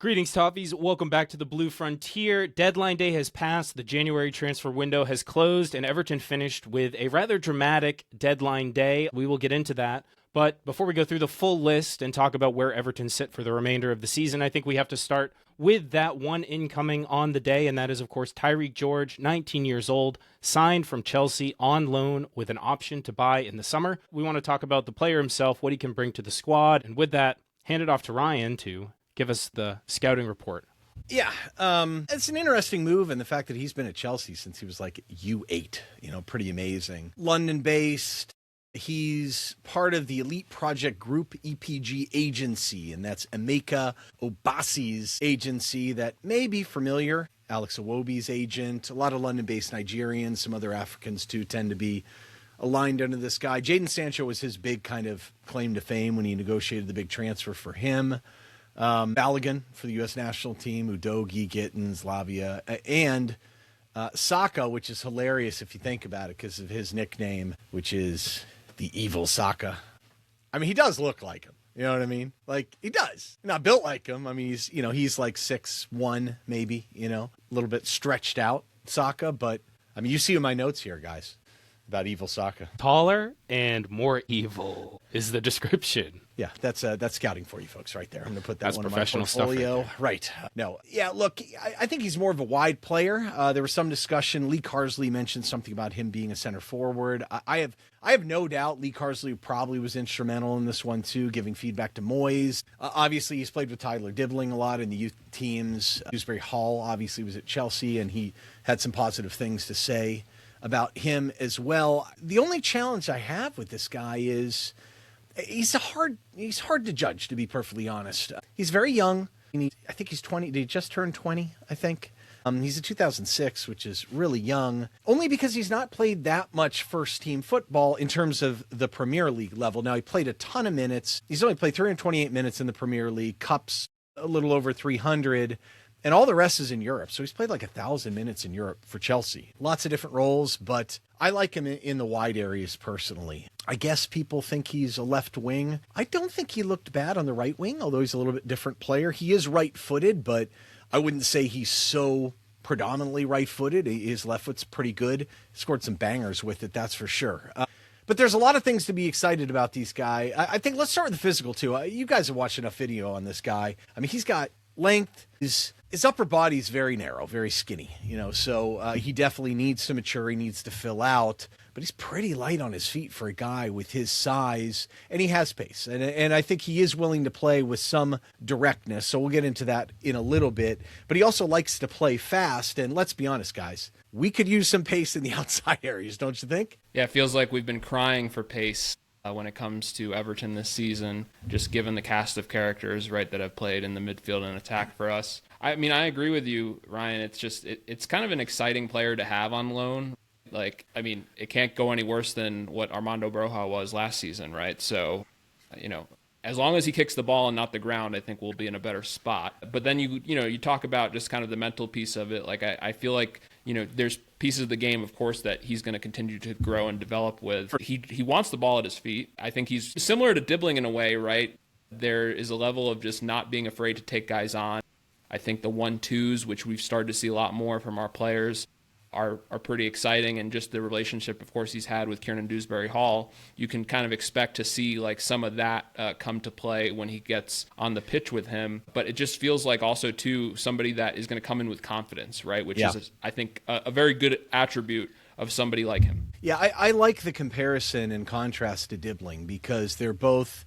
Greetings, Toffees. Welcome back to the Blue Frontier. Deadline day has passed, the January transfer window has closed, and Everton finished with a rather dramatic deadline day. We will get into that. But before we go through the full list and talk about where Everton sit for the remainder of the season, I think we have to start with that one incoming on the day, and that is, of course, Tyrique George, 19 years old, signed from Chelsea on loan with an option to buy in the summer. We want to talk about the player himself, what he can bring to the squad, and with that, hand it off to Ryan to give us the scouting report. Yeah, it's an interesting move, and the fact that he's been at Chelsea since he was like U8, pretty amazing. London-based. He's part of the Elite Project Group EPG agency, and that's Emeka Obasi's agency that may be familiar. Alex Iwobi's agent. A lot of London-based Nigerians, some other Africans too, tend to be aligned under this guy. Jadon Sancho was his big kind of claim to fame when he negotiated the big transfer for him. Balogun for the U.S. national team, Udogie, Gittins, Lavia, and Saka, which is hilarious if you think about it because of his nickname, which is the Evil Saka. I mean, he does look like him. You know what I mean? Like, he does. Not built like him. I mean, he's like 6'1", maybe, a little bit stretched out, Saka. But, I mean, you see in my notes here, guys, about Evil Saka. Taller and more evil is the description. Yeah, that's scouting for you folks right there. I'm going to put that that's one in professional my portfolio. Stuff right. No. Yeah, look, I think he's more of a wide player. There was some discussion. Lee Carsley mentioned something about him being a center forward. I have no doubt Lee Carsley probably was instrumental in this one too, giving feedback to Moyes. Obviously, he's played with Tyler Dibling a lot in the youth teams. Dewsbury Hall obviously was at Chelsea, and he had some positive things to say about him as well. The only challenge I have with this guy is he's hard to judge, to be perfectly honest. He's very young. I think he's 20. Did he just turn 20, I think? He's a 2006, which is really young, only because he's not played that much first-team football in terms of the Premier League level. Now, he played a ton of minutes. He's only played 328 minutes in the Premier League, Cups a little over 300, and all the rest is in Europe. So he's played like 1,000 minutes in Europe for Chelsea. Lots of different roles, but I like him in the wide areas personally. I guess people think he's a left wing. I don't think he looked bad on the right wing, although he's a little bit different player. He is right-footed, but I wouldn't say he's so predominantly right-footed. His left foot's pretty good. Scored some bangers with it, that's for sure. But there's a lot of things to be excited about these guys. I think let's start with the physical, too. You guys have watched enough video on this guy. I mean, he's got length. His upper body is very narrow, very skinny, so he definitely needs to mature. He needs to fill out, but he's pretty light on his feet for a guy with his size, and he has pace. And I think he is willing to play with some directness, so we'll get into that in a little bit. But he also likes to play fast, and let's be honest, guys, we could use some pace in the outside areas, don't you think? Yeah, it feels like we've been crying for pace when it comes to Everton this season, just given the cast of characters, right, that have played in the midfield and attack for us. I mean, I agree with you, Ryan. It's just, it's kind of an exciting player to have on loan. Like, I mean, it can't go any worse than what Armando Broja was last season, right? So, as long as he kicks the ball and not the ground, I think we'll be in a better spot. But then you talk about just kind of the mental piece of it. Like, I feel like, there's pieces of the game, of course, that he's going to continue to grow and develop with. He wants the ball at his feet. I think he's similar to Dibling in a way, right? There is a level of just not being afraid to take guys on. I think the 1-2s, which we've started to see a lot more from our players, are pretty exciting, and just the relationship, of course, he's had with Kieran Dewsbury Hall, you can kind of expect to see like some of that come to play when he gets on the pitch with him. But it just feels like also too somebody that is going to come in with confidence, right? Which is, I think, a very good attribute of somebody like him. Yeah, I like the comparison and contrast to Dibling because they're both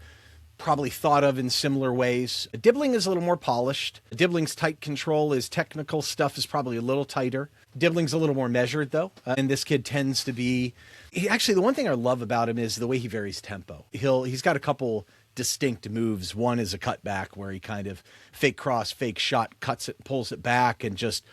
probably thought of in similar ways. Dibling is a little more polished. Dibling's tight control, his technical stuff is probably a little tighter. Dibling's a little more measured, though, and this kid tends to be... Actually, the one thing I love about him is the way he varies tempo. He's got a couple distinct moves. One is a cutback where he kind of fake cross, fake shot, cuts it, pulls it back, and just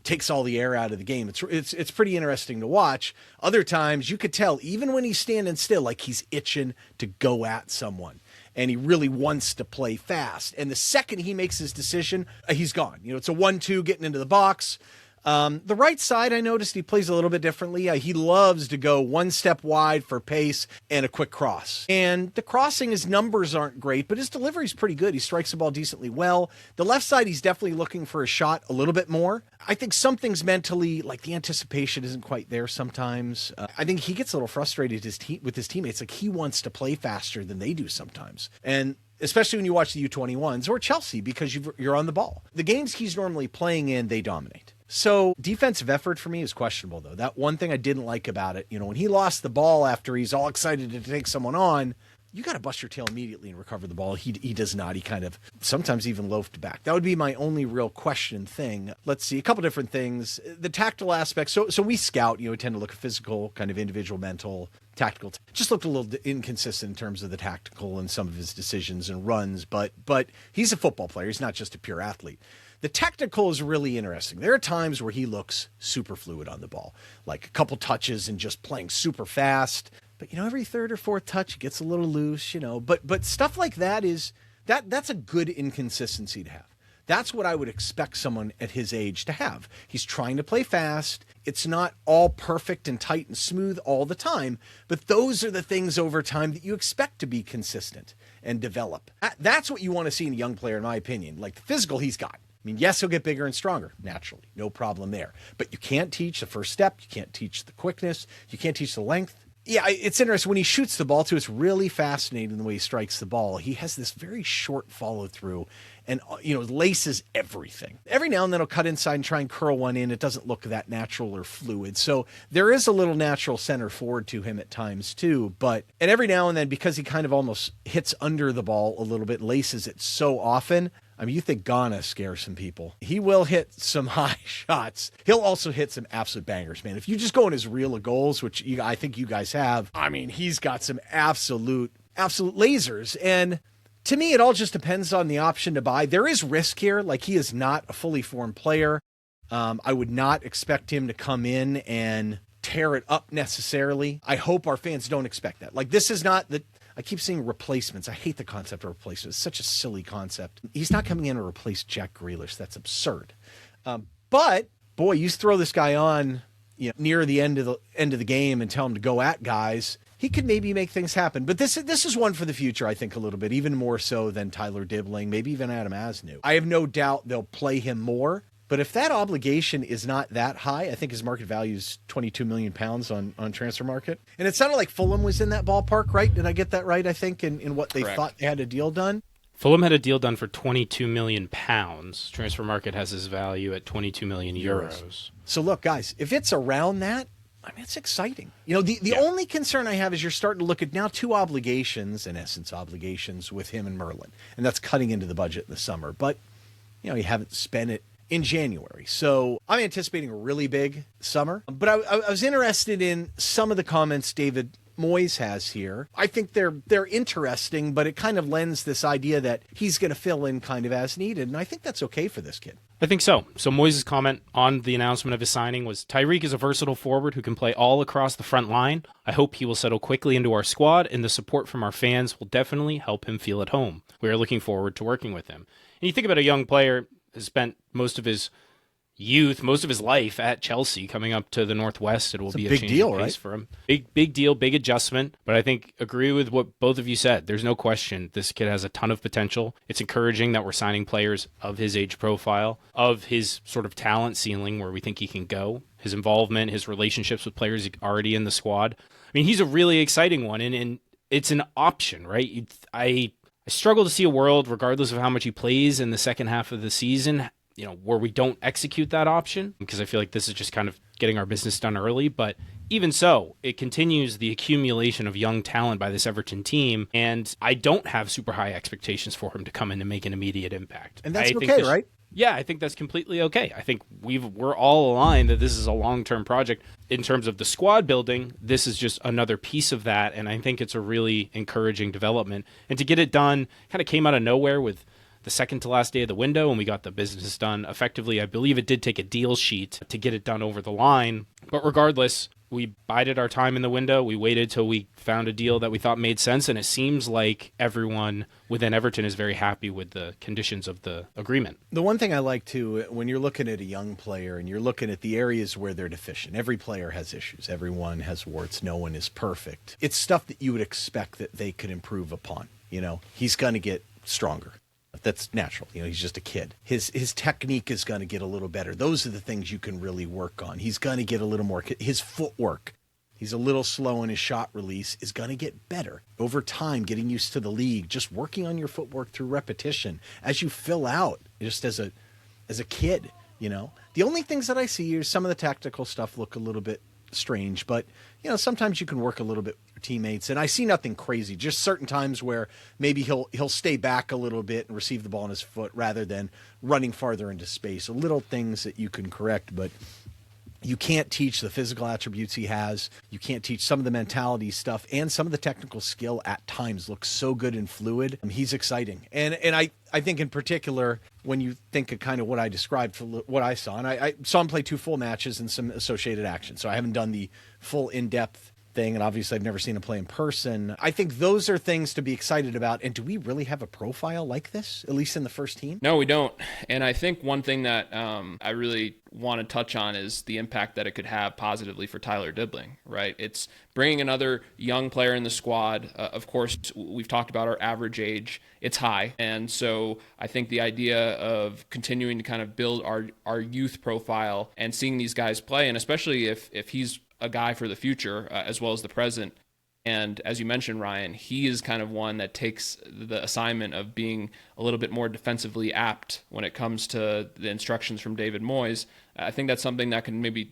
takes all the air out of the game. It's pretty interesting to watch. Other times, you could tell, even when he's standing still, like he's itching to go at someone. And he really wants to play fast. And the second he makes his decision, he's gone. It's a 1-2 getting into the box. The right side, I noticed he plays a little bit differently. He loves to go one step wide for pace and a quick cross. And the crossing, his numbers aren't great, but his delivery is pretty good. He strikes the ball decently well. The left side, he's definitely looking for a shot a little bit more. I think something's mentally, like the anticipation isn't quite there sometimes. I think he gets a little frustrated with his teammates. Like he wants to play faster than they do sometimes. And especially when you watch the U21s or Chelsea, because you're on the ball. The games he's normally playing in, they dominate. So defensive effort for me is questionable, though. That one thing I didn't like about it, when he lost the ball after he's all excited to take someone on, you got to bust your tail immediately and recover the ball. He does not. He kind of sometimes even loafed back. That would be my only real question thing. Let's see, a couple different things. The tactile aspect. So we scout, we tend to look at physical, kind of individual, mental, tactical. Just looked a little inconsistent in terms of the tactical and some of his decisions and runs, but he's a football player. He's not just a pure athlete. The technical is really interesting. There are times where he looks super fluid on the ball, like a couple touches and just playing super fast. But, every third or fourth touch, it gets a little loose, But stuff like that that's a good inconsistency to have. That's what I would expect someone at his age to have. He's trying to play fast. It's not all perfect and tight and smooth all the time, but those are the things over time that you expect to be consistent and develop. That's what you want to see in a young player, in my opinion. Like the physical he's got. Yes, he'll get bigger and stronger, naturally. No problem there. But you can't teach the first step. You can't teach the quickness. You can't teach the length. Yeah, it's interesting. When he shoots the ball, too, it's really fascinating the way he strikes the ball. He has this very short follow-through and, laces everything. Every now and then he'll cut inside and try and curl one in. It doesn't look that natural or fluid. So there is a little natural center forward to him at times, too. And every now and then, because he kind of almost hits under the ball a little bit, laces it so often, you think Ghana scares some people. He will hit some high shots. He'll also hit some absolute bangers, man. If you just go on his reel of goals, which I think you guys have, he's got some absolute lasers. And to me, it all just depends on the option to buy. There is risk here. Like, he is not a fully formed player. I would not expect him to come in and tear it up necessarily. I hope our fans don't expect that. Like, this is not I keep saying replacements. I hate the concept of replacements. It's such a silly concept. He's not coming in to replace Jack Grealish. That's absurd. But boy, you throw this guy on, near the end of the game and tell him to go at guys, he could maybe make things happen. But this is one for the future, I think, a little bit, even more so than Tyler Dibling, maybe even Adam Asnew. I have no doubt they'll play him more. But if that obligation is not that high, I think his market value is £22 million on transfer market. And it sounded like Fulham was in that ballpark, right? Did I get that right, I think, in what they Correct. thought they had a deal done? Fulham had a deal done for £22 million. Transfer market has his value at €22 million. So look, guys, if it's around that, it's exciting. The only concern I have is you're starting to look at now two obligations, in essence, obligations with him and Merlin. And that's cutting into the budget in the summer. But, you haven't spent it in January. So I'm anticipating a really big summer. But I was interested in some of the comments David Moyes has here. I think they're interesting, but it kind of lends this idea that he's going to fill in kind of as needed. And I think that's okay for this kid. I think so. So Moyes' comment on the announcement of his signing was, Tyrique is a versatile forward who can play all across the front line. I hope he will settle quickly into our squad, and the support from our fans will definitely help him feel at home. We are looking forward to working with him. And you think about a young player has spent most of his youth, most of his life at Chelsea. Coming up to the Northwest, it will be a big change deal, of pace right? for him. Big deal, big adjustment. But I think agree with what both of you said. There's no question this kid has a ton of potential. It's encouraging that we're signing players of his age profile, of his sort of talent ceiling where we think he can go, his involvement, his relationships with players already in the squad. He's a really exciting one, and it's an option, right? I struggle to see a world, regardless of how much he plays in the second half of the season, where we don't execute that option, because I feel like this is just kind of getting our business done early. But even so, it continues the accumulation of young talent by this Everton team, and I don't have super high expectations for him to come in and make an immediate impact. And that's okay, right? Yeah, I think that's completely okay. I think we're all aligned that this is a long-term project. In terms of the squad building, this is just another piece of that, and I think it's a really encouraging development. And to get it done kind of came out of nowhere with the second to last day of the window and we got the business done effectively. I believe it did take a deal sheet to get it done over the line. But regardless, we bided our time in the window. We waited till we found a deal that we thought made sense, and it seems like everyone within Everton is very happy with the conditions of the agreement. The one thing I like, too, when you're looking at a young player and you're looking at the areas where they're deficient, every player has issues. Everyone has warts. No one is perfect. It's stuff that you would expect that they could improve upon. He's going to get stronger. That's natural. He's just a kid. His technique is going to get a little better. Those are the things you can really work on. He's going to get a little more. His footwork, he's a little slow in his shot release, is going to get better over time, getting used to the league, just working on your footwork through repetition as you fill out just as a kid, The only things that I see is some of the tactical stuff look a little bit strange, but sometimes you can work a little bit with your teammates, and I see nothing crazy, just certain times where maybe he'll stay back a little bit and receive the ball in his foot rather than running farther into space. Little things that you can correct, but you can't teach the physical attributes he has. You can't teach some of the mentality stuff, and some of the technical skill at times looks so good and fluid. He's exciting. And I think in particular, when you think of kind of what I described for what I saw, and I saw him play 2 full matches and some associated action. So I haven't done the full in-depth thing, and obviously I've never seen him play in person. I think those are things to be excited about. And do we really have a profile like this, at least in the first team? No, we don't. And I think one thing that I really want to touch on is the impact that it could have positively for Tyler Dibling, right? It's bringing another young player in the squad. Of course, we've talked about our average age. It's high. And so I think the idea of continuing to kind of build our youth profile and seeing these guys play, and especially if he's a guy for the future as well as the present. And as you mentioned, Ryan, he is kind of one that takes the assignment of being a little bit more defensively apt when it comes to the instructions from David Moyes. I think that's something that can maybe,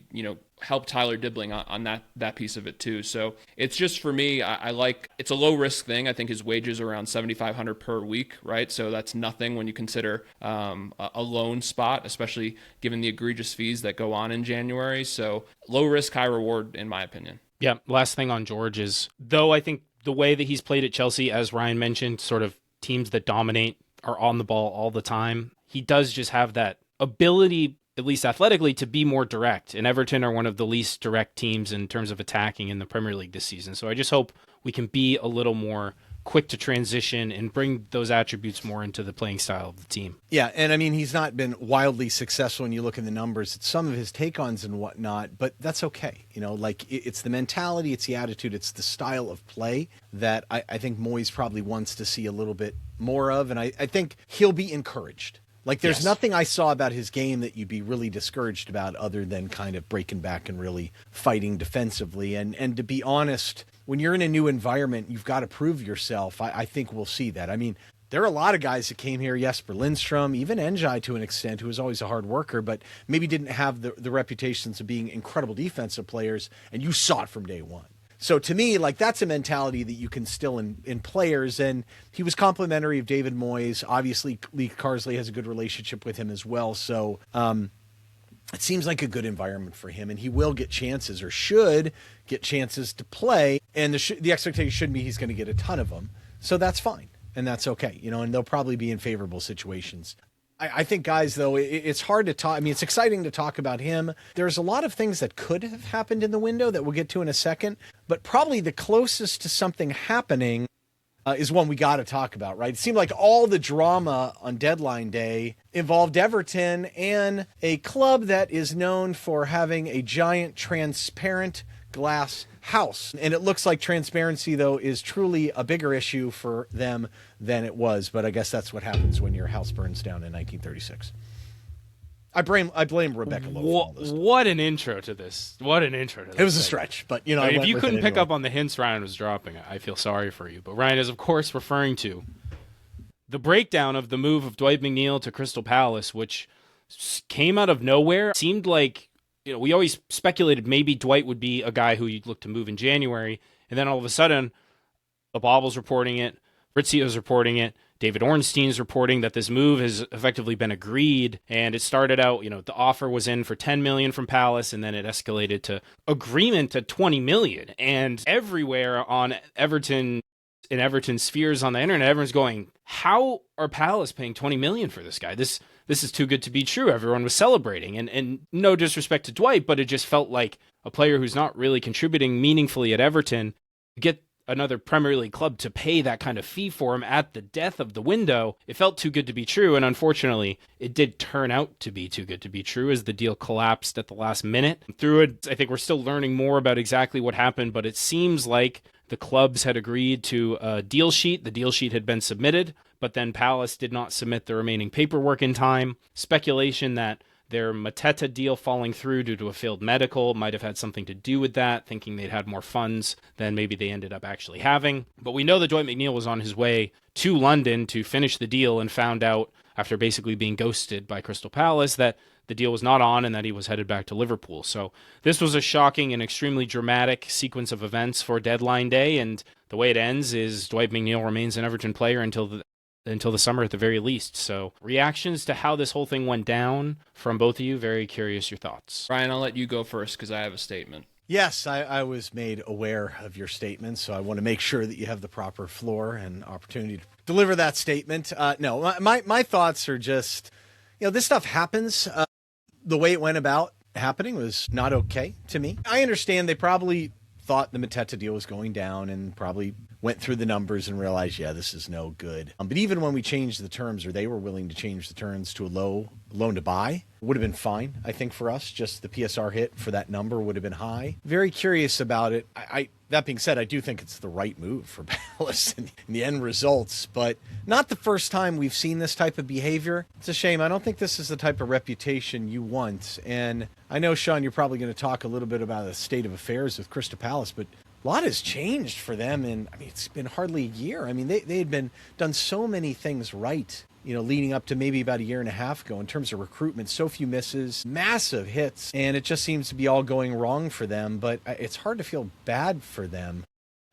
help Tyler Dibling on that piece of it too. So it's just, for me, I like, it's a low risk thing. I think his wages are around $7,500 per week, right? So that's nothing when you consider a loan spot, especially given the egregious fees that go on in January. So low risk, high reward, in my opinion. Yeah, last thing on George is, though I think the way that he's played at Chelsea, as Ryan mentioned, sort of teams that dominate are on the ball all the time, he does just have that ability, at least athletically, to be more direct. And Everton are one of the least direct teams in terms of attacking in the Premier League this season. So I just hope we can be a little more quick to transition and bring those attributes more into the playing style of the team. Yeah, and I mean, he's not been wildly successful when you look at the numbers. It's some of his take-ons and whatnot, but that's okay. It's the mentality, it's the attitude, it's the style of play that I think Moyes probably wants to see a little bit more of, and I think he'll be encouraged. There's nothing I saw about his game that you'd be really discouraged about other than kind of breaking back and really fighting defensively. And to be honest, when you're in a new environment, you've got to prove yourself. I think we'll see that. I mean, there are a lot of guys that came here, Jesper Lindstrom, even Njai to an extent, who was always a hard worker, but maybe didn't have the reputations of being incredible defensive players, and you saw it from day one. So to me, that's a mentality that you can still in players. And he was complimentary of David Moyes. Obviously, Lee Carsley has a good relationship with him as well. So it seems like a good environment for him. And he will get chances, or should get chances to play. And the expectation shouldn't be he's going to get a ton of them. So that's fine. And that's okay. And they'll probably be in favorable situations. I think, guys, though, it's hard to talk. I mean, it's exciting to talk about him. There's a lot of things that could have happened in the window that we'll get to in a second, but probably the closest to something happening is one we got to talk about, right? It seemed like all the drama on deadline day involved Everton and a club that is known for having a giant transparent glass house. And it looks like transparency, though, is truly a bigger issue for them than it was. But I guess that's what happens when your house burns down in 1936. I blame Rebecca Lowe. What an intro to this. What an intro to this. It was a stretch, but if you couldn't pick up on the hints Ryan was dropping, I feel sorry for you. But Ryan is, of course, referring to the breakdown of the move of Dwight McNeil to Crystal Palace, which came out of nowhere. It seemed like, we always speculated maybe Dwight would be a guy who you'd look to move in January, and then all of a sudden, the Bobble's reporting it, Rizzio's reporting it, David Ornstein's reporting that this move has effectively been agreed, and it started out, the offer was in for $10 million from Palace, and then it escalated to agreement to $20 million, and everywhere on Everton in Everton spheres on the internet, everyone's going, how are Palace paying 20 million for this guy? This is too good to be true. Everyone was celebrating, and no disrespect to Dwight, but it just felt like a player who's not really contributing meaningfully at Everton, get another Premier League club to pay that kind of fee for him at the death of the window. It felt too good to be true, and unfortunately, it did turn out to be too good to be true as the deal collapsed at the last minute. Through it, I think we're still learning more about exactly what happened, but it seems like the clubs had agreed to a deal sheet. The deal sheet had been submitted, but then Palace did not submit the remaining paperwork in time. Speculation that their Mateta deal falling through due to a failed medical might have had something to do with that, thinking they'd had more funds than maybe they ended up actually having. But we know that Dwight McNeil was on his way to London to finish the deal and found out, after basically being ghosted by Crystal Palace, that the deal was not on and that he was headed back to Liverpool. So this was a shocking and extremely dramatic sequence of events for deadline day, and the way it ends is Dwight McNeil remains an Everton player until the summer at the very least. So reactions to how this whole thing went down from both of you, very curious your thoughts. Ryan, I'll let you go first because I have a statement. Yes, I was made aware of your statement, so I want to make sure that you have the proper floor and opportunity to deliver that statement. No, my thoughts are just, this stuff happens. The way it went about happening was not okay to me. I understand they probably thought the Mateta deal was going down and probably went through the numbers and realized, this is no good. But even when we changed the terms, or they were willing to change the terms to a low loan to buy, would have been fine, I think, for us. Just the PSR hit for that number would have been high. Very curious about it. That being said, I do think it's the right move for Palace in the end results, but not the first time we've seen this type of behavior. It's a shame. I don't think this is the type of reputation you want. And I know, Shan, you're probably going to talk a little bit about the state of affairs with Crystal Palace, but a lot has changed for them, and it's been hardly a year. They had done so many things right, leading up to maybe about a year and a half ago in terms of recruitment. So few misses, massive hits, and it just seems to be all going wrong for them. But it's hard to feel bad for them,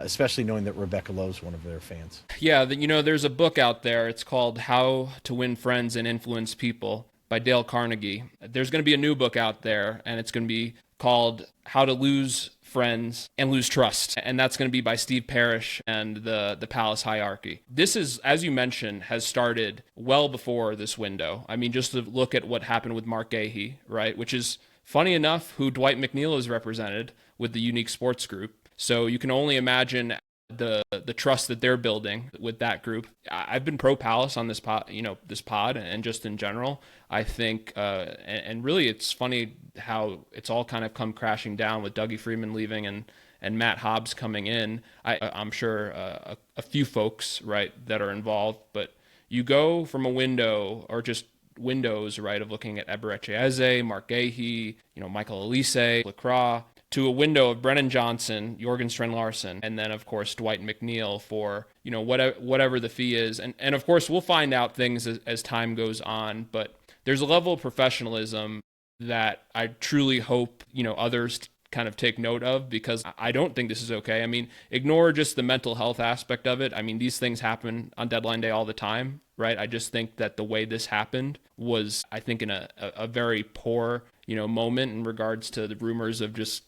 especially knowing that Rebecca Lowe's one of their fans. Yeah, there's a book out there. It's called How to Win Friends and Influence People by Dale Carnegie. There's going to be a new book out there, and it's going to be called How to Lose Friends and Lose Trust, and that's going to be by Steve Parrish and the Palace hierarchy. This is, as you mentioned, has started well before this window. Just to look at what happened with Mark Gahey, right, which is funny enough who Dwight McNeil is represented with the Unique Sports Group. So you can only imagine the trust that they're building with that group. I've been pro Palace on this pod, and just in general. I think, and really, it's funny how it's all kind of come crashing down with Dougie Freeman leaving and Matt Hobbs coming in. I'm sure a few folks, right, that are involved, but you go from a window or just windows, right, of looking at Eberechi Eze, Mark Gahey, Michael Elise, Lacroix, to a window of Brennan Johnson, Jorgen Strand-Larsen, and then, of course, Dwight McNeil for, whatever the fee is. And of course, we'll find out things as time goes on, but there's a level of professionalism that I truly hope, others kind of take note of, because I don't think this is okay. Ignore just the mental health aspect of it. These things happen on deadline day all the time, right? I just think that the way this happened was, I think, in a very poor, moment in regards to the rumors of just,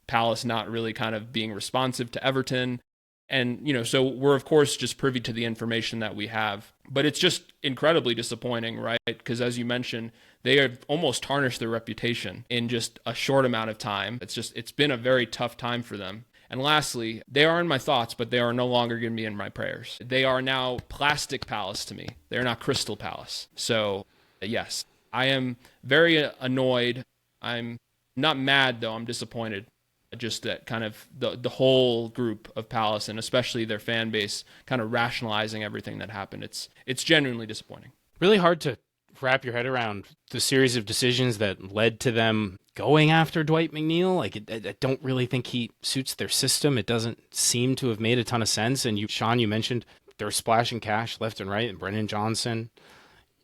Palace not really kind of being responsive to Everton. And, so we're, of course, just privy to the information that we have. But it's just incredibly disappointing, right? Because as you mentioned, they have almost tarnished their reputation in just a short amount of time. It's been a very tough time for them. And lastly, they are in my thoughts, but they are no longer going to be in my prayers. They are now plastic Palace to me. They're not Crystal Palace. So, yes, I am very annoyed. I'm not mad, though. I'm disappointed. Just that kind of the whole group of Palace, and especially their fan base, kind of rationalizing everything that happened. It's genuinely disappointing. Really hard to wrap your head around the series of decisions that led to them going after Dwight McNeil. I don't really think he suits their system. It doesn't seem to have made a ton of sense. And Shan, you mentioned they're splashing cash left and right, and Brennan Johnson,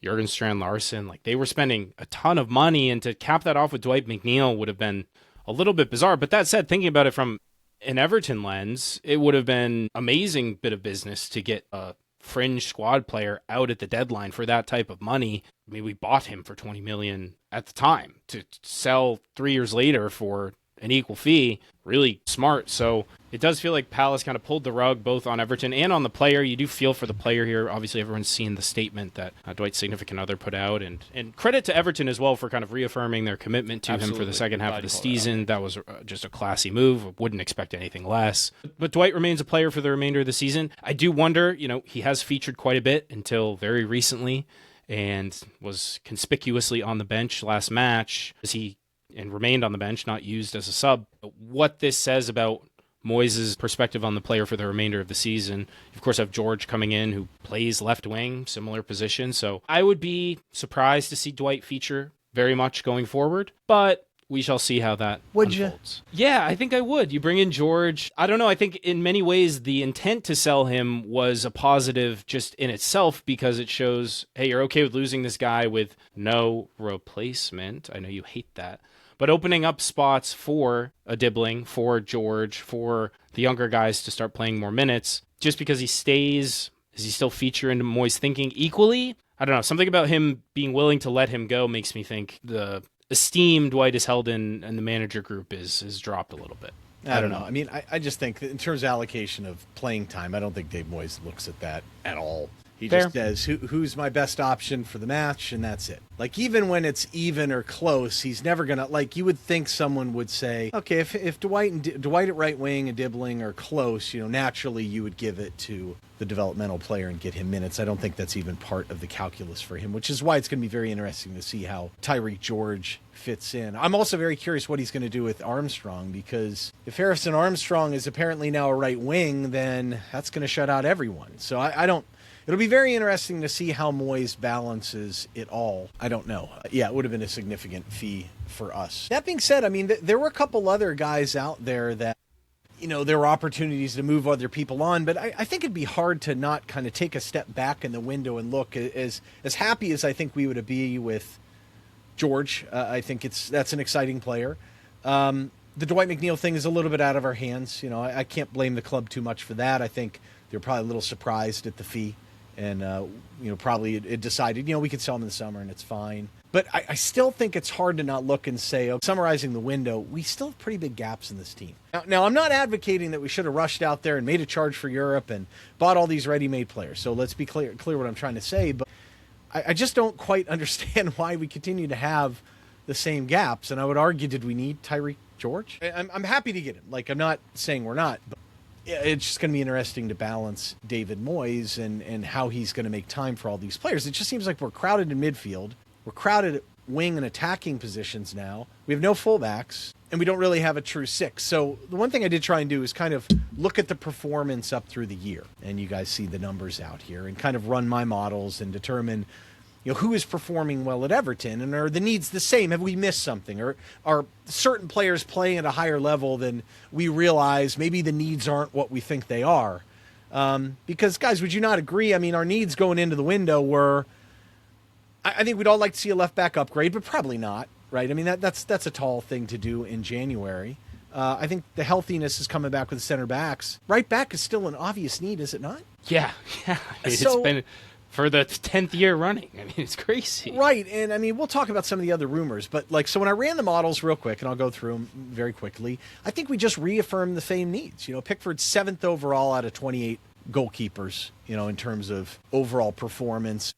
Jorgen Strand-Larsen, they were spending a ton of money, and to cap that off with Dwight McNeil would have been a little bit bizarre. But that said, thinking about it from an Everton lens, it would have been amazing bit of business to get a fringe squad player out at the deadline for that type of money. We bought him for 20 million at the time to sell 3 years later for an equal fee. Really smart. So it does feel like Palace kind of pulled the rug both on Everton and on the player. You do feel for the player here. Obviously, everyone's seen the statement that Dwight's significant other put out. And credit to Everton as well for kind of reaffirming their commitment to him for the second half of the season. That was just a classy move. Wouldn't expect anything less. But Dwight remains a player for the remainder of the season. I do wonder, he has featured quite a bit until very recently and was conspicuously on the bench last match and remained on the bench, not used as a sub. What this says about Moyes' perspective on the player for the remainder of the season. You, of course, have George coming in who plays left wing, similar position. So I would be surprised to see Dwight feature very much going forward, but we shall see how that unfolds. Yeah, I think I would. You bring in George. I don't know. I think in many ways the intent to sell him was a positive just in itself because it shows, hey, you're okay with losing this guy with no replacement. I know you hate that. But opening up spots for a Dibling, for George, for the younger guys to start playing more minutes, just because he stays, does he still feature into Moyes' thinking equally? I don't know. Something about him being willing to let him go makes me think the esteem Dwight is held in the manager group is dropped a little bit. I don't know. I mean, I just think that in terms of allocation of playing time, I don't think Dave Moyes looks at that at all. He just says, who's my best option for the match, and that's it. Like, even when it's even or close, he's never going to, like, you would think someone would say, okay, if Dwight at right wing and Dibling are close, naturally you would give it to the developmental player and get him minutes. I don't think that's even part of the calculus for him, which is why it's going to be very interesting to see how Tyrique George fits in. I'm also very curious what he's going to do with Armstrong, because if Harrison Armstrong is apparently now a right wing, then that's going to shut out everyone. So I don't. It'll be very interesting to see how Moyes balances it all. I don't know. Yeah, it would have been a significant fee for us. That being said, I mean, there were a couple other guys out there that, there were opportunities to move other people on, but I think it'd be hard to not kind of take a step back in the window and look. As happy as I think we would be with George, I think that's an exciting player. The Dwight McNeil thing is a little bit out of our hands. I can't blame the club too much for that. I think they're probably a little surprised at the fee. And, probably it decided, we could sell them in the summer and it's fine. But I still think it's hard to not look and say, summarizing the window, we still have pretty big gaps in this team. Now, I'm not advocating that we should have rushed out there and made a charge for Europe and bought all these ready-made players. So let's be clear what I'm trying to say. But I just don't quite understand why we continue to have the same gaps. And I would argue, did we need Tyrique George? I'm happy to get him. Like, I'm not saying we're not, but it's just going to be interesting to balance David Moyes and how he's going to make time for all these players. It just seems like we're crowded in midfield. We're crowded at wing and attacking positions now. We have no fullbacks, and we don't really have a true six. So the one thing I did try and do is kind of look at the performance up through the year. And you guys see the numbers out here and kind of run my models and determine who is performing well at Everton, and are the needs the same? Have we missed something? Or are certain players playing at a higher level than we realize? Maybe the needs aren't what we think they are. Because, guys, would you not agree? I mean, our needs going into the window were, I think we'd all like to see a left back upgrade, but probably not, right? I mean, that's a tall thing to do in January. I think the healthiness is coming back with the center backs. Right back is still an obvious need, is it not? Yeah. I mean, it's been for the 10th year running. I mean, it's crazy. Right, and I mean, we'll talk about some of the other rumors, but so when I ran the models real quick, and I'll go through them very quickly, I think we just reaffirmed the same needs. Pickford's 7th overall out of 28 goalkeepers, in terms of overall performance.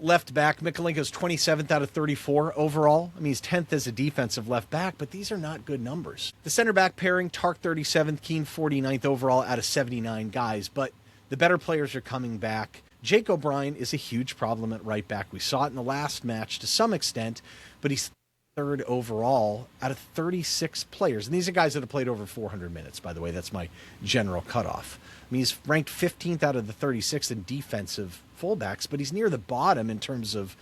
Left back, Mikalenko's 27th out of 34 overall. I mean, he's 10th as a defensive left back, but these are not good numbers. The center back pairing, Tark 37th, Keane 49th overall out of 79 guys, but the better players are coming back. Jake O'Brien is a huge problem at right back. We saw it in the last match to some extent, but he's 3rd overall out of 36 players. And these are guys that have played over 400 minutes, by the way. That's my general cutoff. I mean, he's ranked 15th out of the 36 in defensive fullbacks, but he's near the bottom in terms of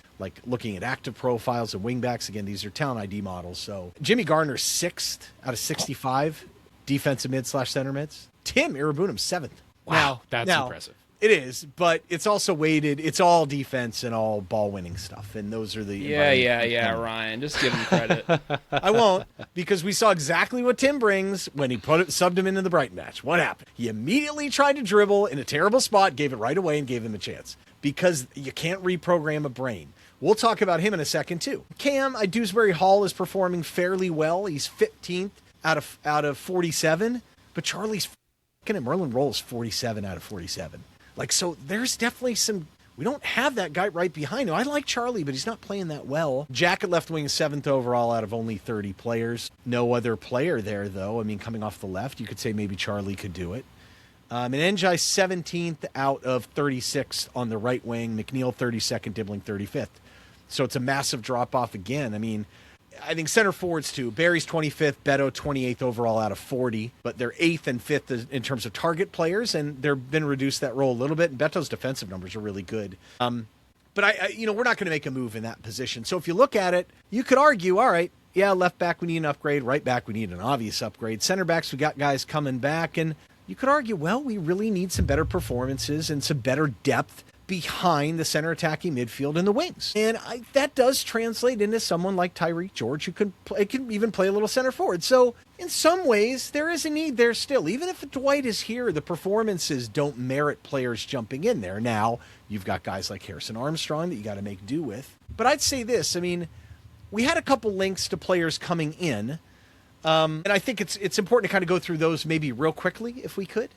looking at active profiles and wingbacks. Again, these are talent ID models. So Jimmy Gardner's 6th out of 65 defensive mid/center mids. Tim Irabunum 7th. Wow, that's impressive. It is, but it's also weighted. It's all defense and all ball-winning stuff, and those are the... Yeah, Ryan. Just give him credit. I won't, because we saw exactly what Tim brings when he subbed him into the Brighton match. What happened? He immediately tried to dribble in a terrible spot, gave it right away, and gave him a chance, because you can't reprogram a brain. We'll talk about him in a second, too. Cam Dewsbury Hall is performing fairly well. He's 15th out of 47, but Charlie's f***ing and Merlin Roll's 47 out of 47. Like, so there's definitely some. We don't have that guy right behind him. I like Charlie, but he's not playing that well. Jack at left wing is 7th overall out of only 30 players. No other player there, though. I mean, coming off the left, you could say maybe Charlie could do it. And Njai 17th out of 36 on the right wing. McNeil 32nd, Dibling 35th. So it's a massive drop-off again. I mean, I think center forwards too. Barry's 25th, Beto 28th overall out of 40, but they're 8th and 5th in terms of target players, and they've been reduced that role a little bit. And Beto's defensive numbers are really good. But we're not going to make a move in that position. So if you look at it, you could argue, all right, yeah, left back we need an upgrade, right back we need an obvious upgrade. Center backs we got guys coming back, and you could argue, well, we really need some better performances and some better depth behind the center attacking midfield and the wings. And that does translate into someone like Tyrique George, who can even play a little center forward. So in some ways, there is a need there still. Even if Dwight is here, the performances don't merit players jumping in there. Now, you've got guys like Harrison Armstrong that you got to make do with. But I'd say this, I mean, we had a couple links to players coming in. And I think it's important to kind of go through those maybe real quickly, if we could.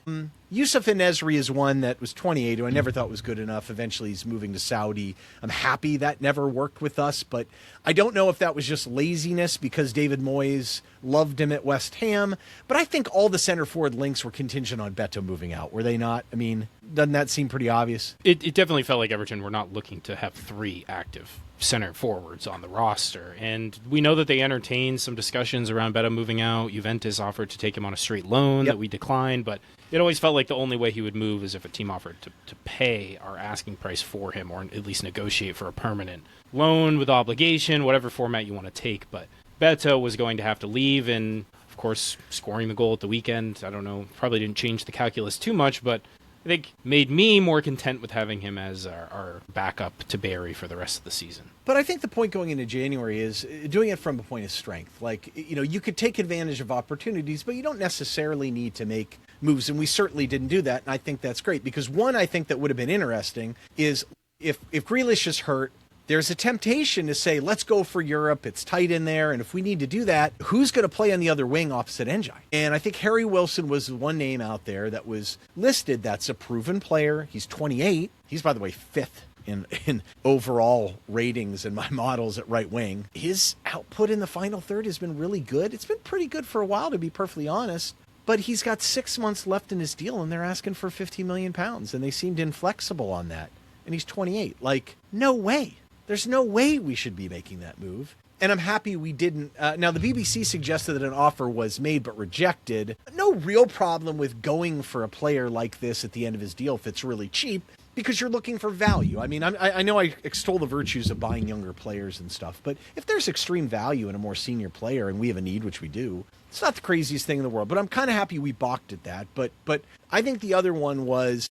Yusuf Enesri is one that was 28, who I never thought was good enough. Eventually, he's moving to Saudi. I'm happy that never worked with us, but I don't know if that was just laziness because David Moyes loved him at West Ham. But I think all the center forward links were contingent on Beto moving out, were they not? I mean, doesn't that seem pretty obvious? It definitely felt like Everton were not looking to have 3 active center forwards on the roster. And we know that they entertained some discussions around Beto moving out. Juventus offered to take him on a straight loan that we declined, but it always felt like the only way he would move is if a team offered to pay our asking price for him, or at least negotiate for a permanent loan with obligation, whatever format you want to take. But Beto was going to have to leave, and of course, scoring the goal at the weekend, I don't know, probably didn't change the calculus too much, but I think made me more content with having him as our backup to Barry for the rest of the season. But I think the point going into January is doing it from a point of strength. Like, you could take advantage of opportunities, but you don't necessarily need to make moves. And we certainly didn't do that. And I think that's great because one, I think that would have been interesting is if Grealish is hurt, there's a temptation to say, let's go for Europe. It's tight in there. And if we need to do that, who's going to play on the other wing opposite Njai? And I think Harry Wilson was the one name out there that was listed. That's a proven player. He's 28. He's, by the way, 5th in overall ratings in my models at right wing. His output in the final third has been really good. It's been pretty good for a while, to be perfectly honest. But he's got 6 months left in his deal, and they're asking for £50 million. And they seemed inflexible on that. And he's 28. Like, no way. There's no way we should be making that move. And I'm happy we didn't. Now, the BBC suggested that an offer was made but rejected. No real problem with going for a player like this at the end of his deal if it's really cheap, because you're looking for value. I mean, I know I extol the virtues of buying younger players and stuff, but if there's extreme value in a more senior player and we have a need, which we do, it's not the craziest thing in the world. But I'm kind of happy we balked at that. But I think the other one was,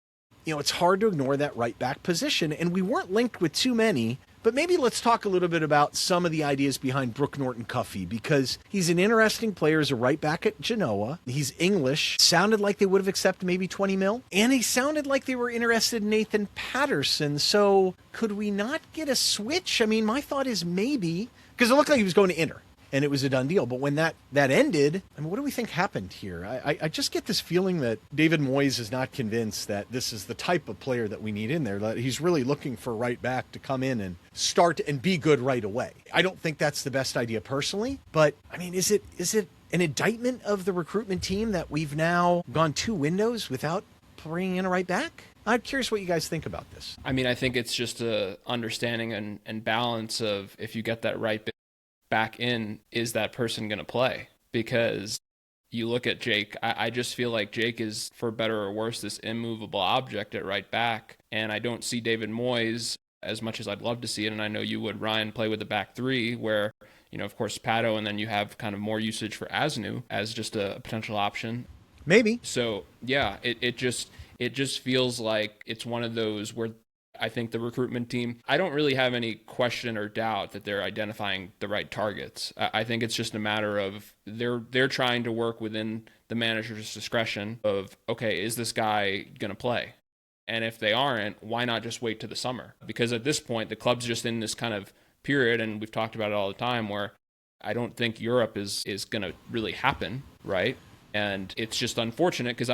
it's hard to ignore that right back position, and we weren't linked with too many. But maybe let's talk a little bit about some of the ideas behind Brooke Norton-Cuffy, because he's an interesting player as a right back at Genoa. He's English. Sounded like they would have accepted maybe 20 mil. And he sounded like they were interested in Nathan Patterson. So could we not get a switch? I mean, my thought is maybe, because it looked like he was going to Inter, and it was a done deal. But when that ended, I mean, what do we think happened here? I just get this feeling that David Moyes is not convinced that this is the type of player that we need in there, that he's really looking for a right back to come in and start and be good right away. I don't think that's the best idea personally, but I mean, is it an indictment of the recruitment team that we've now gone 2 windows without bringing in a right back? I'm curious what you guys think about this. I mean, I think it's just a understanding and balance of, if you get that right back in, is that person going to play? Because you look at Jake, I just feel like Jake is, for better or worse, this immovable object at right back. And I don't see David Moyes, as much as I'd love to see it, and I know you would, Ryan, play with the back 3 where, of course, Pato, and then you have kind of more usage for Asnu as just a potential option. Maybe. So, yeah, it just feels like it's one of those where I think the recruitment team, I don't really have any question or doubt that they're identifying the right targets. I think it's just a matter of they're trying to work within the manager's discretion of, okay, is this guy going to play? And if they aren't, why not just wait to the summer? Because at this point, the club's just in this kind of period, and we've talked about it all the time, where I don't think Europe is going to really happen, right? And it's just unfortunate because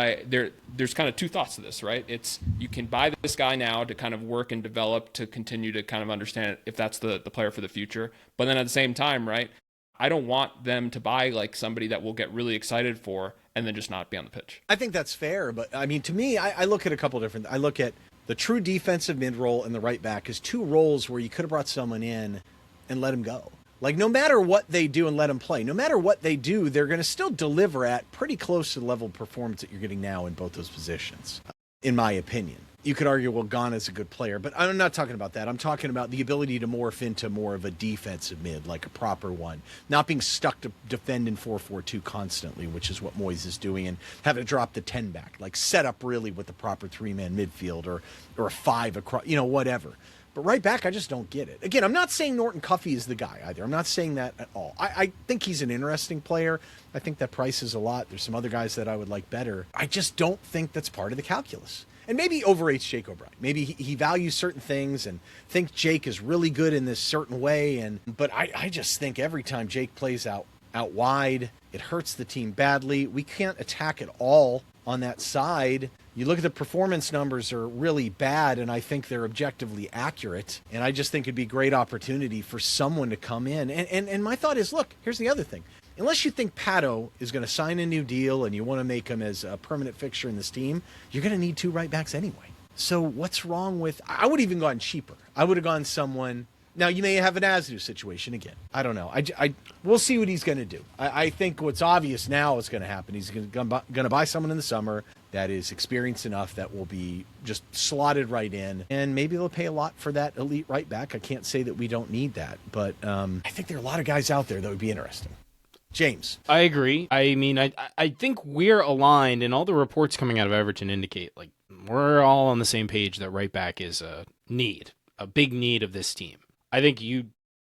there's kind of two thoughts to this, right? It's you can buy this guy now to kind of work and develop to continue to kind of understand if that's the player for the future. But then at the same time, right, I don't want them to buy like somebody that we'll get really excited for and then just not be on the pitch. I think that's fair, but I mean, to me, I look at a couple different. I look at the true defensive mid role and the right back as two roles where you could have brought someone in and let him go. Like, no matter what they do and let them play, no matter what they do, they're going to still deliver at pretty close to the level of performance that you're getting now in both those positions, in my opinion. You could argue, well, Ghana's a good player, but I'm not talking about that. I'm talking about the ability to morph into more of a defensive mid, like a proper one, not being stuck to defend in 4-4-2 constantly, which is what Moyes is doing, and having to drop the 10 back, like set up really with the proper 3-man midfield or a 5 across, whatever. But right back, I just don't get it. Again, I'm not saying Norton Cuffy is the guy either. I'm not saying that at all. I think he's an interesting player. I think that price is a lot. There's some other guys that I would like better. I just don't think that's part of the calculus. And maybe he overrates Jake O'Brien. Maybe he values certain things and thinks Jake is really good in this certain way. But I just think every time Jake plays out wide, it hurts the team badly. We can't attack at all on that side. You look at the performance numbers are really bad, and I think they're objectively accurate. And I just think it'd be a great opportunity for someone to come in. And my thought is, look, here's the other thing. Unless you think Pato is going to sign a new deal and you want to make him as a permanent fixture in this team, you're going to need 2 right backs anyway. So what's wrong with... I would have even gone cheaper. I would have gone someone... Now, you may have an Azdu situation again. I don't know. We'll see what he's going to do. I think what's obvious now is going to happen. He's going to buy someone in the summer that is experienced enough that will be just slotted right in. And maybe they'll pay a lot for that elite right back. I can't say that we don't need that. But I think there are a lot of guys out there that would be interesting. James. I agree. I mean, I think we're aligned, and all the reports coming out of Everton indicate, like, we're all on the same page that right back is a big need of this team. I think you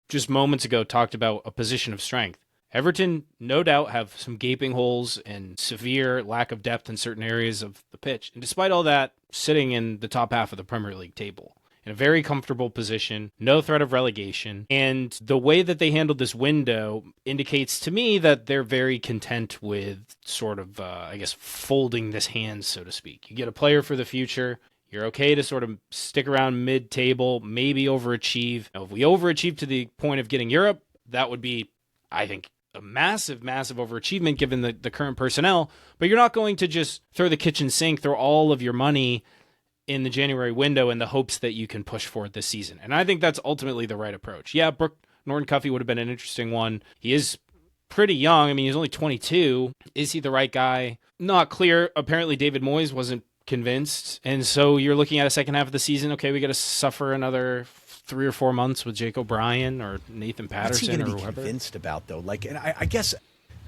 just moments ago talked about a position of strength. Everton, no doubt, have some gaping holes and severe lack of depth in certain areas of the pitch. And despite all that, sitting in the top half of the Premier League table, in a very comfortable position, no threat of relegation. And the way that they handled this window indicates to me that they're very content with sort of, folding this hand, so to speak. You get a player for the future. You're okay to sort of stick around mid-table, maybe overachieve. Now, if we overachieve to the point of getting Europe, that would be, I think, a massive, massive overachievement given the current personnel. But you're not going to just throw the kitchen sink, throw all of your money in the January window in the hopes that you can push forward this season. And I think that's ultimately the right approach. Yeah, Norton Cuffy would have been an interesting one. He is pretty young. I mean, he's only 22. Is he the right guy? Not clear. Apparently, David Moyes wasn't convinced, and so you're looking at a second half of the season. Okay, we got to suffer another 3 or 4 months with Jake O'Brien or Nathan Patterson or whoever. What's he going to be convinced about, though? Like, and I guess,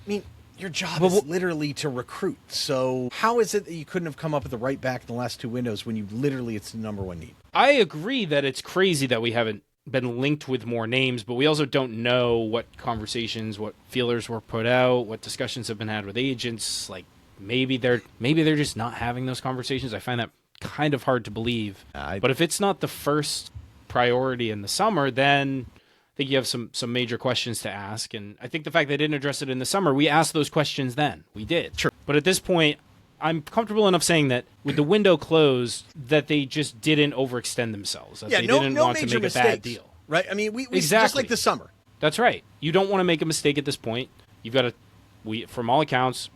your job is literally to recruit. So how is it that you couldn't have come up with the right back in the last 2 windows when it's the number one need? I agree that it's crazy that we haven't been linked with more names, but we also don't know what conversations, what feelers were put out, what discussions have been had with agents. Like, maybe they're just not having those conversations. I find that kind of hard to believe. But if it's not the first priority in the summer, then I think you have some major questions to ask. And I think the fact they didn't address it in the summer, we asked those questions then. We did. Sure. But at this point, I'm comfortable enough saying that with the window closed, that they just didn't overextend themselves. That they didn't want to make a bad deal. Right? I mean, we exactly. Just like the summer. That's right. You don't want to make a mistake at this point. You've got from all accounts,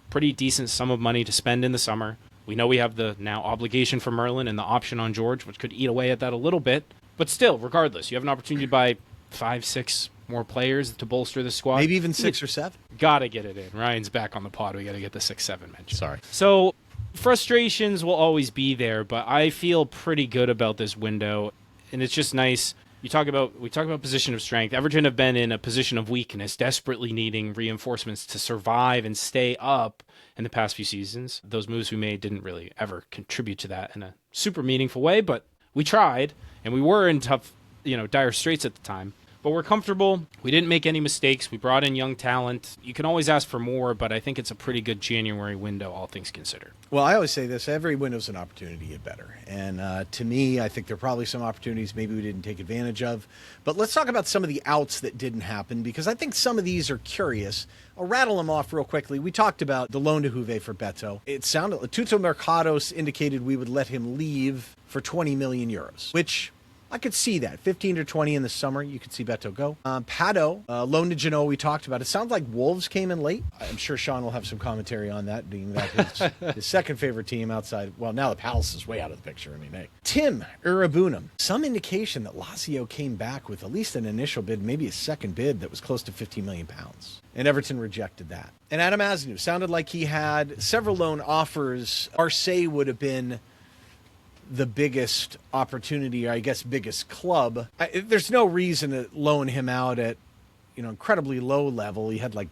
pretty decent sum of money to spend in the summer. We know we have the now obligation for Merlin and the option on George, which could eat away at that a little bit. But still, regardless, you have an opportunity to buy 5-6 more players to bolster the squad. Maybe even 6 or 7. Gotta get it in. Ryan's back on the pod. We gotta get the 6-7 mention. Sorry. So frustrations will always be there, but I feel pretty good about this window. And it's just nice. We talk about position of strength. Everton have been in a position of weakness, desperately needing reinforcements to survive and stay up in the past few seasons. Those moves we made didn't really ever contribute to that in a super meaningful way, but we tried, and we were in tough, dire straits at the time. But we're comfortable. We didn't make any mistakes. We brought in young talent. You can always ask for more, but I think it's a pretty good January window, all things considered. Well, I always say this, every window's an opportunity to get better. And to me, I think there are probably some opportunities maybe we didn't take advantage of. But let's talk about some of the outs that didn't happen, because I think some of these are curious. I'll rattle them off real quickly. We talked about the loan to Juve for Beto. It sounded like Tutto Mercados indicated we would let him leave for 20 million euros, which I could see that. 15 to 20 in the summer, you could see Beto go. Pato, loan to Genoa, we talked about. It sounds like Wolves came in late. I'm sure Shan will have some commentary on that, being that his second favorite team outside. Well, now the Palace is way out of the picture. I mean, hey. Tim Urabunum. Some indication that Lazio came back with at least an initial bid, maybe a second bid that was close to 15 million pounds. And Everton rejected that. And Adam Asinu sounded like he had several loan offers. Marseille would have been the biggest opportunity, or I guess biggest club. There's no reason to loan him out at, incredibly low level. He had like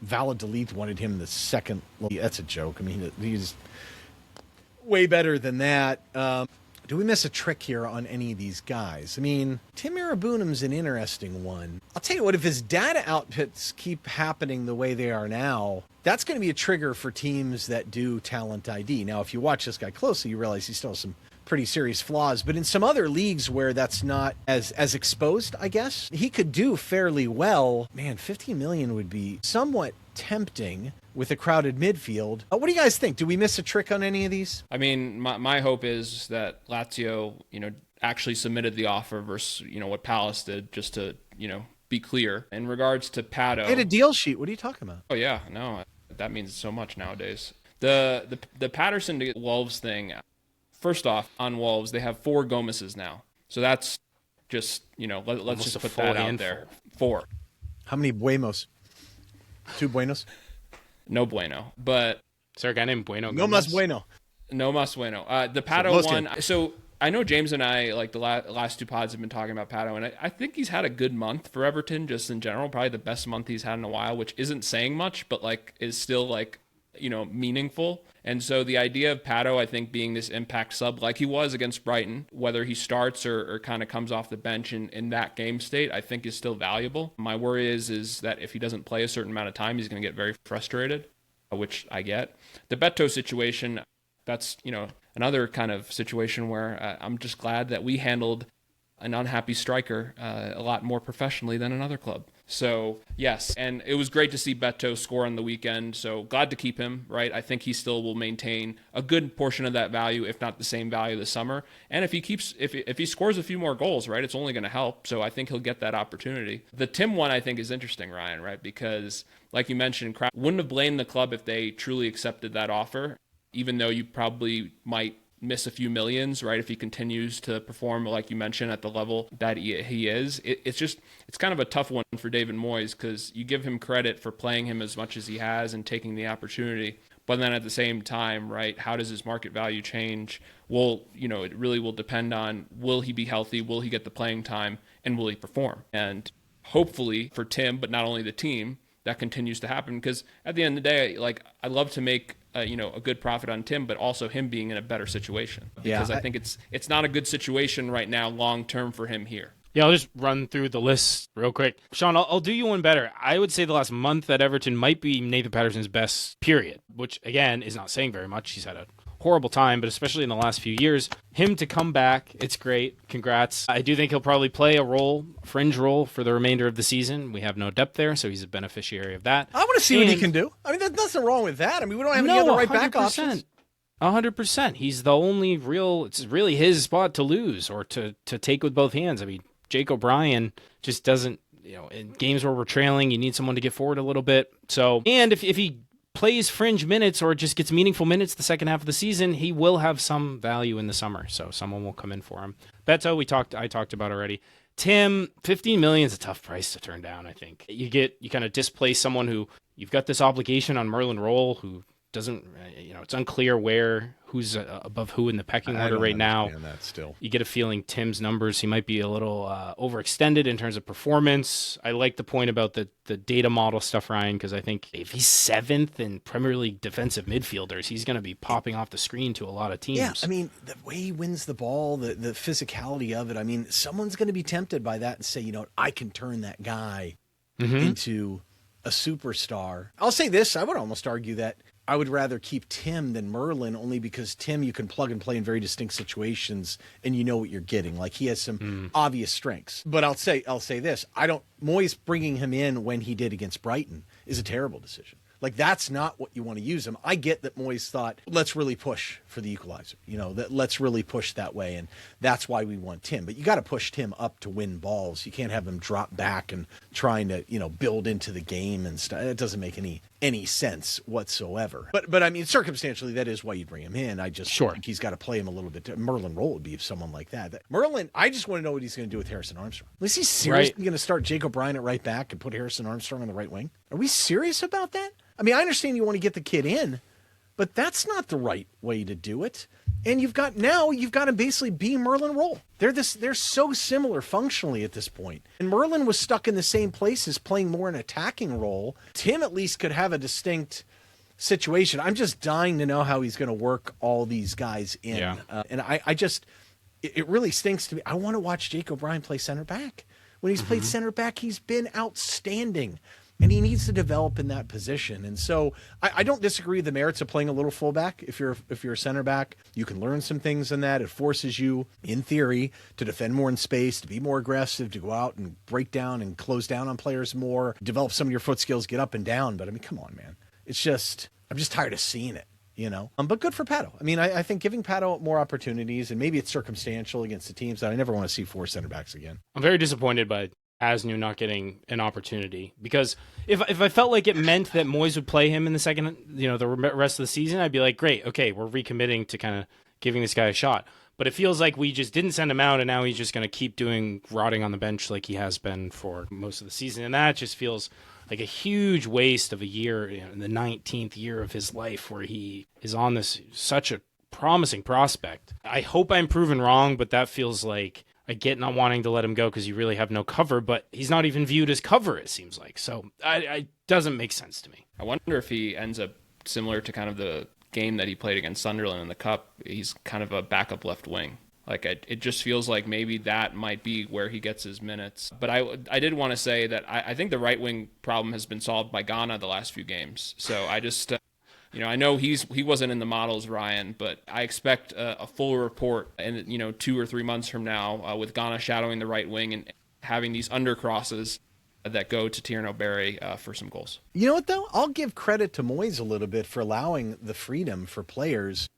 Valladolid wanted him the second. That's a joke. I mean, he's way better than that. Do we miss a trick here on any of these guys? I mean, Tim Irabunum's an interesting one. I'll tell you what, if his data outputs keep happening the way they are now, that's going to be a trigger for teams that do talent ID. Now, if you watch this guy closely, you realize he still has some pretty serious flaws. But in some other leagues where that's not as exposed, I guess, he could do fairly well. Man, 15 million would be somewhat tempting with a crowded midfield. What do you guys think? Do we miss a trick on any of these? I mean, my hope is that Lazio, actually submitted the offer versus, what Palace did, just to, be clear. In regards to Pato, They had a deal sheet. What are you talking about? Oh yeah, no, that means so much nowadays. The Patterson to Wolves thing. First off, on Wolves, they have 4 Gomeses now. So that's just, let's Almost just a put full that out handful. there. 4. How many Buenos? 2 Buenos? No bueno. But Is there a guy named Bueno No Gomez? más bueno. no mas bueno. The Pato most one. good. So I know James and I, like the last 2 pods, have been talking about Pato, and I think he's had a good month for Everton, just in general. Probably the best month he's had in a while, which isn't saying much, but is still meaningful. And so the idea of Pato, I think, being this impact sub like he was against Brighton, whether he starts or kind of comes off the bench in that game state, I think is still valuable. My worry is that if he doesn't play a certain amount of time, he's going to get very frustrated, which I get. The Beto situation, that's, another kind of situation where I'm just glad that we handled an unhappy striker a lot more professionally than another club. So, yes, and it was great to see Beto score on the weekend, so glad to keep him, right? I think he still will maintain a good portion of that value, if not the same value this summer. And if he scores a few more goals, right, it's only going to help, so I think he'll get that opportunity. The Tim one, I think, is interesting, Ryan, right? Because, like you mentioned, wouldn't have blamed the club if they truly accepted that offer, even though you probably might miss a few millions, right? If he continues to perform, like you mentioned, at the level that he is. It's kind of a tough one for David Moyes, because you give him credit for playing him as much as he has and taking the opportunity. But then at the same time, right, how does his market value change? Well, it really will depend on, will he be healthy? Will he get the playing time? And will he perform? And hopefully for Tim, but not only the team, that continues to happen, because at the end of the day, I love to make a good profit on Tim, but also him being in a better situation, because I think it's not a good situation right now long term for him here. Yeah, I'll just run through the list real quick. Sean, I'll do you one better. I would say the last month at Everton might be Nathan Patterson's best period, which again is not saying very much. He's had a horrible time, but especially in the last few years, him to come back, it's great. Congrats. I do think he'll probably play a fringe role for the remainder of the season. We have no depth there, so he's a beneficiary of that. I want to see what he can do. I mean, there's nothing wrong with that. I mean, we don't have any other right back options. 100%. He's the only it's really his spot to lose or to take with both hands. I mean, Jake O'Brien just doesn't, in games where we're trailing, you need someone to get forward a little bit. So, and if he plays fringe minutes or just gets meaningful minutes the second half of the season, he will have some value in the summer. So someone will come in for him. Beto, I talked about already. Tim, 15 million is a tough price to turn down, I think. You kind of displace someone who, you've got this obligation on Merlin Roll, who doesn't, it's unclear who's above who in the pecking order right now. That still. You get a feeling Tim's numbers, he might be a little overextended in terms of performance. I like the point about the data model stuff, Ryan, because I think if he's 7th in Premier League defensive midfielders, he's going to be popping off the screen to a lot of teams. Yeah, I mean, the way he wins the ball, the physicality of it, I mean, someone's going to be tempted by that and say, I can turn that guy into a superstar. I'll say this, I would almost argue that I would rather keep Tim than Merlin, only because Tim you can plug and play in very distinct situations and you know what you're getting. Like, he has some obvious strengths. But I'll say this, Moyes bringing him in when he did against Brighton is a terrible decision. Like, that's not what you want to use him. I get that Moyes thought, let's really push for the equalizer. Let's really push that way, and that's why we want Tim. But you got to push Tim up to win balls. You can't have him drop back and trying to, build into the game and stuff. It doesn't make any sense whatsoever. But I mean, circumstantially, that is why you bring him in. I just think he's got to play him a little bit. Merlin Roll would be someone like that. Merlin, I just want to know what he's going to do with Harrison Armstrong. Is he seriously going to start Jacob Bryan at right back and put Harrison Armstrong on the right wing? Are we serious about that? I mean, I understand you want to get the kid in, but that's not the right way to do it. And you've got to basically be Merlin Roll. They're so similar functionally at this point. And Merlin was stuck in the same places, playing more an attacking role. Tim at least could have a distinct situation. I'm just dying to know how he's going to work all these guys in. Yeah. And it really stinks to me. I want to watch Jacob Bryan play center back. When he's played center back, he's been outstanding. And he needs to develop in that position. And so I don't disagree with the merits of playing a little fullback. If you're a center back, you can learn some things in that. It forces you, in theory, to defend more in space, to be more aggressive, to go out and break down and close down on players more, develop some of your foot skills, get up and down. But I mean, come on, man. I'm just tired of seeing it, But good for Pato. I mean, I think giving Pato more opportunities, and maybe it's circumstantial against the teams that I never want to see 4 center backs again. I'm very disappointed by Asnu not getting an opportunity, because if I felt like it meant that Moyes would play him in the second, the rest of the season, I'd be like, great, okay, we're recommitting to kind of giving this guy a shot. But it feels like we just didn't send him out, and now he's just going to keep rotting on the bench like he has been for most of the season, and that just feels like a huge waste of a year, in the 19th year of his life, where he is on such a promising prospect. I hope I'm proven wrong, but that feels like, I get not wanting to let him go because you really have no cover, but he's not even viewed as cover, it seems like. So it doesn't make sense to me. I wonder if he ends up similar to kind of the game that he played against Sunderland in the Cup. He's kind of a backup left wing. Like, it just feels like maybe that might be where he gets his minutes. But I did want to say that I think the right wing problem has been solved by Ghana the last few games. So I just... I know he wasn't in the models, Ryan, but I expect a full report in 2 or 3 months from now, with Ghana shadowing the right wing and having these undercrosses that go to Tierno Barry for some goals. You know what, though? I'll give credit to Moyes a little bit for allowing the freedom for players.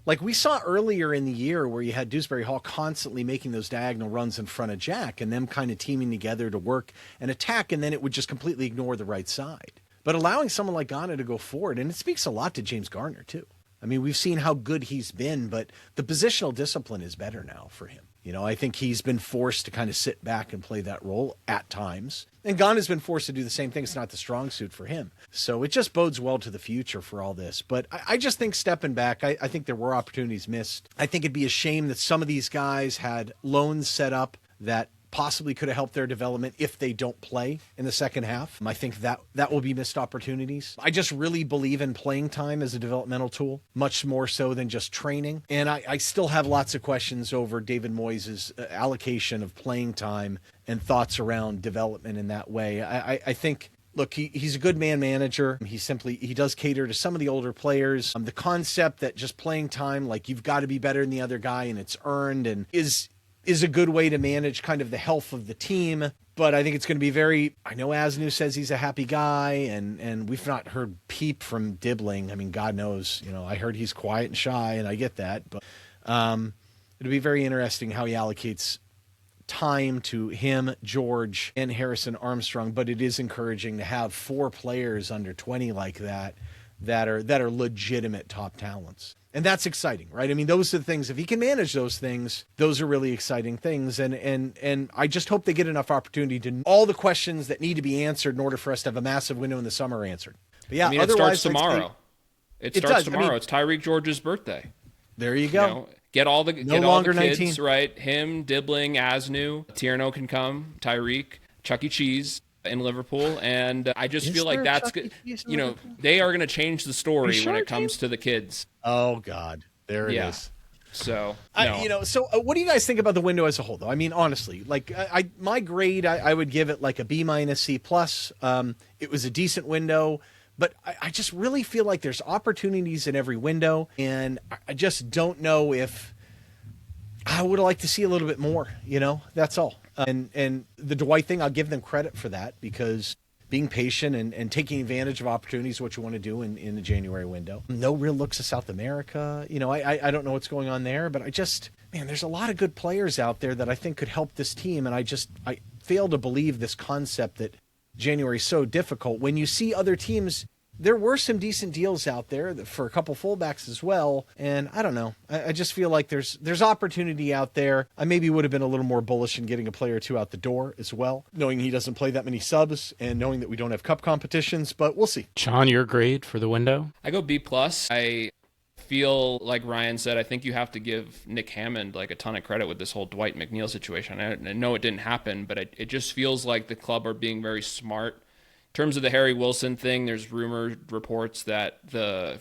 Like we saw earlier in the year, where you had Dewsbury Hall constantly making those diagonal runs in front of Jack and them kind of teaming together to work and attack, and then it would just completely ignore the right side. But allowing someone like Ghana to go forward, and it speaks a lot to James Garner, too. I mean, we've seen how good he's been, but the positional discipline is better now for him. I think he's been forced to kind of sit back and play that role at times. And Ghana's been forced to do the same thing. It's not the strong suit for him. So it just bodes well to the future for all this. But I just think stepping back, I think there were opportunities missed. I think it'd be a shame that some of these guys had loans set up that possibly could have helped their development if they don't play in the second half. I think that will be missed opportunities. I just really believe in playing time as a developmental tool, much more so than just training. And I still have lots of questions over David Moyes' allocation of playing time and thoughts around development in that way. I think, look, he's a good man manager. He does cater to some of the older players. The concept that just playing time, like you've got to be better than the other guy and it's earned, and is a good way to manage kind of the health of the team. But I think it's going to be I know Asnu says he's a happy guy, and we've not heard peep from Dibling. I mean, God knows, I heard he's quiet and shy, and I get that. But it'll be very interesting how he allocates time to him, George, and Harrison Armstrong. But it is encouraging to have 4 players under 20 like that are legitimate top talents. And that's exciting, right? I mean, those are the things. If he can manage those things, those are really exciting things. And I just hope they get enough opportunity to all the questions that need to be answered in order for us to have a massive window in the summer answered. But yeah, it starts tomorrow. It It starts does. tomorrow. It's Tyrique George's birthday. There you go. You know, get all the longer kids 19. right. Him, Dibling, Asnu, Tierno can come. Tyrique, Chuck E. Cheese in Liverpool, and I just feel like that's good. You know, they are going to change the story when it comes to the kids. Oh God, there it is. So, no. What do you guys think about the window as a whole, though? I mean, honestly, like my grade, I would give it like a B minus, C plus. It was a decent window, but I just really feel like there's opportunities in every window, and I just don't know if I would like to see a little bit more. That's all. And the Dwight thing, I'll give them credit for that, because being patient and taking advantage of opportunities is what you want to do in the January window. No real looks at South America. I don't know what's going on there, but there's a lot of good players out there that I think could help this team. And I fail to believe this concept that January is so difficult when you see other teams. There were some decent deals out there for a couple fullbacks as well. And I don't know. I just feel like there's opportunity out there. I maybe would have been a little more bullish in getting a player or two out the door as well, knowing he doesn't play that many subs and knowing that we don't have cup competitions, but we'll see. Shan, your grade for the window? I go B plus. I feel like Ryan said, I think you have to give Nick Hammond like a ton of credit with this whole Dwight McNeil situation. I know it didn't happen, but it just feels like the club are being very smart. In terms of the Harry Wilson thing, there's rumored reports that the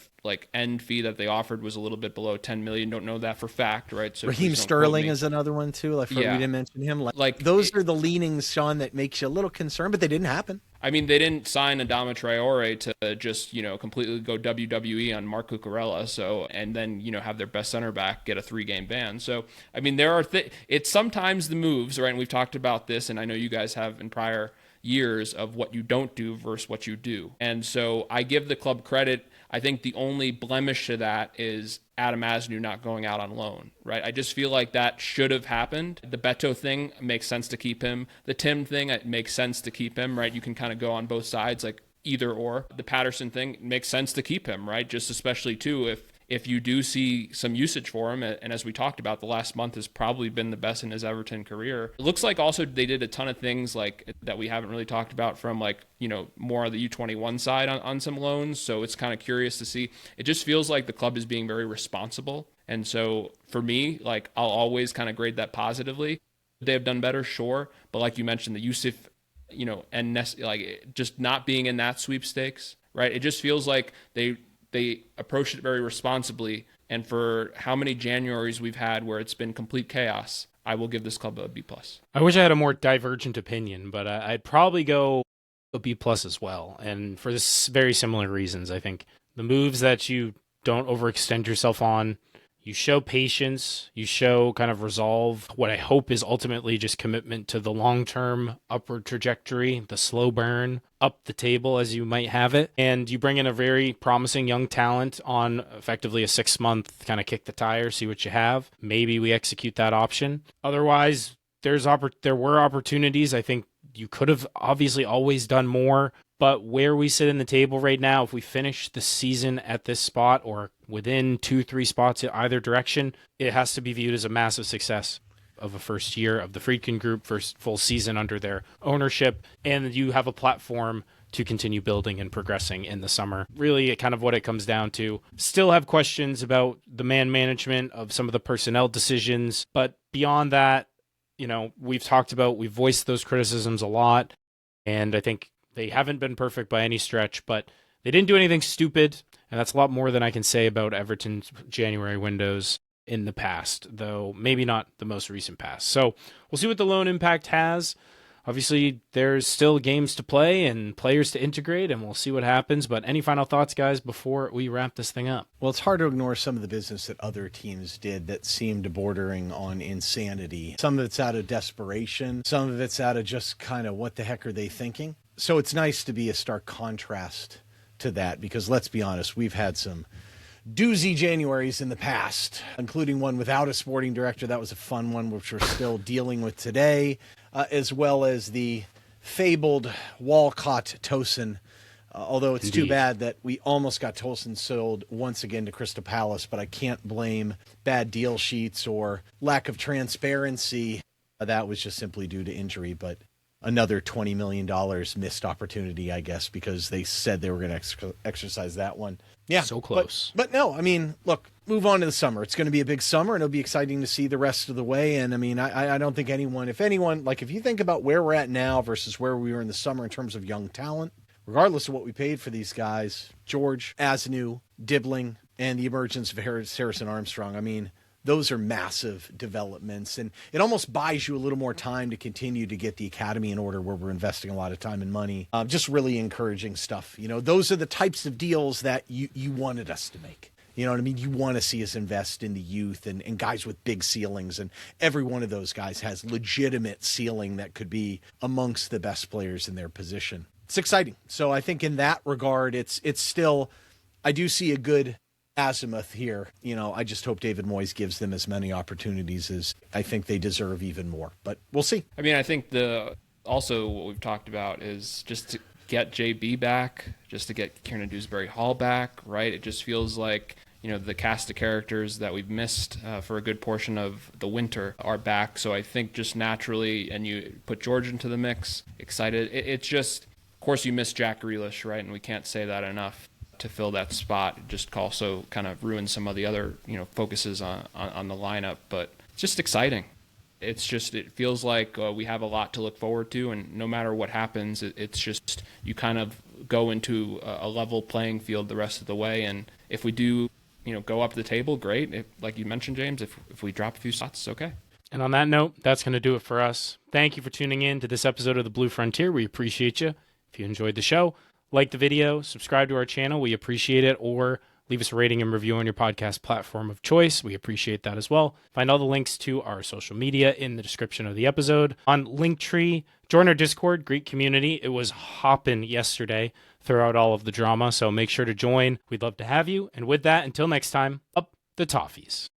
end fee that they offered was a little bit below 10 million. Don't know that for fact, right? So Raheem Sterling is another one too. We didn't mention him. Like those are the leanings, Sean, that makes you a little concerned, but they didn't happen. I mean, they didn't sign Adama Traore to just, completely go WWE on Mark Cucurella. So, and then, have their best center back get a 3-game ban. So, I mean, there are it's sometimes the moves, right? And we've talked about this, and I know you guys have in prior years of what you don't do versus what you do. And so I give the club credit. I think the only blemish to that is Adam Asnu not going out on loan, right? I just feel like that should have happened. The Beto thing makes sense to keep him. The Tim thing, it makes sense to keep him, right? You can kind of go on both sides, like either or. The Patterson thing makes sense to keep him, right? Just especially too if you do see some usage for him, and as we talked about, the last month has probably been the best in his Everton career. It looks like also they did a ton of things like that we haven't really talked about from more of the U21 side on some loans. So it's kind of curious to see. It just feels like the club is being very responsible. And so for me, I'll always kind of grade that positively. They have done better, sure. But like you mentioned, the Yusuf, and just not being in that sweepstakes, right? It just feels like they approached it very responsibly. And for how many Januaries we've had where it's been complete chaos, I will give this club a B+. I wish I had a more divergent opinion, but I'd probably go a B+ as well. And for this very similar reasons, I think the moves that you don't overextend yourself on, you show patience, you show kind of resolve, what I hope is ultimately just commitment to the long-term upward trajectory, the slow burn, up the table as you might have it. And you bring in a very promising young talent on effectively a 6-month kind of kick the tire, see what you have. Maybe we execute that option. Otherwise, there were opportunities. I think you could have obviously always done more. But where we sit in the table right now, if we finish the season at this spot or within 2-3 spots in either direction, it has to be viewed as a massive success of a first year of the Friedkin Group, first full season under their ownership, and you have a platform to continue building and progressing in the summer. Really, kind of what it comes down to. Still have questions about the man management of some of the personnel decisions, but beyond that, we've voiced those criticisms a lot, and I think they haven't been perfect by any stretch, but they didn't do anything stupid, and that's a lot more than I can say about Everton's January windows in the past, though maybe not the most recent past. So we'll see what the loan impact has. Obviously, there's still games to play and players to integrate, and we'll see what happens. But any final thoughts, guys, before we wrap this thing up? Well, it's hard to ignore some of the business that other teams did that seemed bordering on insanity. Some of it's out of desperation. Some of it's out of just kind of what the heck are they thinking? So it's nice to be a stark contrast to that, because let's be honest, we've had some doozy Januaries in the past, including one without a sporting director. That was a fun one, which we're still dealing with today, as well as the fabled Walcott-Tosin, although it's too bad that we almost got Tosin sold once again to Crystal Palace, but I can't blame bad deal sheets or lack of transparency. That was just simply due to injury, but another $20 million missed opportunity, I guess, because they said they were going to exercise that one. Yeah. So close. But no, I mean, look, move on to the summer. It's going to be a big summer, and it'll be exciting to see the rest of the way. And I mean, I don't think anyone, if you think about where we're at now versus where we were in the summer in terms of young talent, regardless of what we paid for these guys, George, Asnu, Dibling, and the emergence of Harrison Armstrong, I mean, those are massive developments, and it almost buys you a little more time to continue to get the academy in order, where we're investing a lot of time and money. Just really encouraging stuff. Those are the types of deals that you wanted us to make. You know what I mean? You want to see us invest in the youth and guys with big ceilings, and every one of those guys has legitimate ceiling that could be amongst the best players in their position. It's exciting. So I think in that regard, it's still, I do see a good azimuth here. I just hope David Moyes gives them as many opportunities as I think they deserve, even more. But we'll see. I mean, I think also what we've talked about is just to get JB back, just to get Kieran Dewsbury Hall back, right? It just feels like, the cast of characters that we've missed for a good portion of the winter are back. So I think just naturally, and you put George into the mix, excited. It's just, of course, you miss Jack Grealish, right? And we can't say that enough. To fill that spot, it just also kind of ruins some of the other focuses on the lineup, but it's just exciting. It feels like we have a lot to look forward to, and no matter what happens, it's just you kind of go into a level playing field the rest of the way. And if we do go up the table, great. If, like you mentioned, James, if we drop a few spots, it's okay. And on that note, that's going to do it for us. Thank you for tuning in to this episode of the Blue Frontier. We appreciate you. If you enjoyed the show, like the video, subscribe to our channel. We appreciate it. Or leave us a rating and review on your podcast platform of choice. We appreciate that as well. Find all the links to our social media in the description of the episode. On Linktree, join our Discord, Greek community. It was hopping yesterday throughout all of the drama, so make sure to join. We'd love to have you. And with that, until next time, up the Toffees.